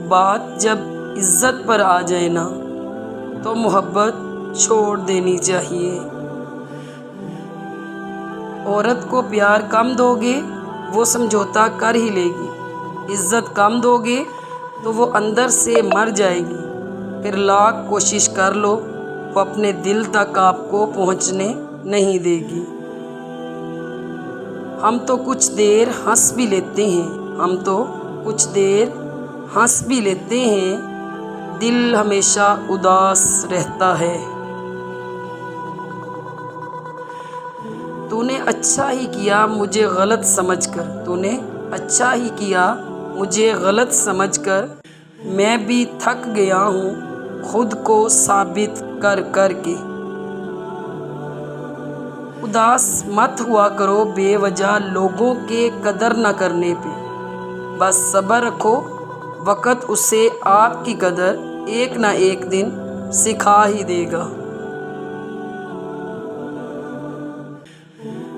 بات جب عزت پر آ جائے نا تو محبت چھوڑ دینی چاہیے۔ عورت کو پیار کم دو گے وہ سمجھوتا کر ہی لے گی، عزت کم دو گے تو وہ اندر سے مر جائے گی، پھر لاکھ کوشش کر لو وہ اپنے دل تک آپ کو پہنچنے نہیں دے گی۔ ہم تو کچھ دیر ہنس بھی لیتے ہیں، دل ہمیشہ اداس رہتا ہے۔ تو نے اچھا ہی کیا مجھے غلط سمجھ کر، میں بھی تھک گیا ہوں خود کو ثابت کر کر کے۔ اداس مت ہوا کرو بے وجہ لوگوں کے قدر نہ کرنے پہ، بس صبر رکھو، وقت اسے آپ کی قدر ایک نہ ایک دن سکھا ہی دے گا۔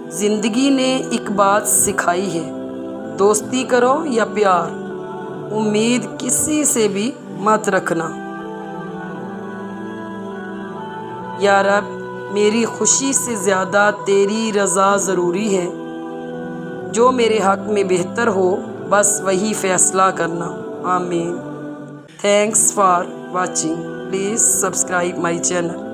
زندگی نے ایک بات سکھائی ہے، دوستی کرو یا پیار، امید کسی سے بھی مت رکھنا۔ یا رب میری خوشی سے زیادہ تیری رضا ضروری ہے، جو میرے حق میں بہتر ہو بس وہی فیصلہ کرنا، آمین۔ Thanks for watching, please subscribe my channel.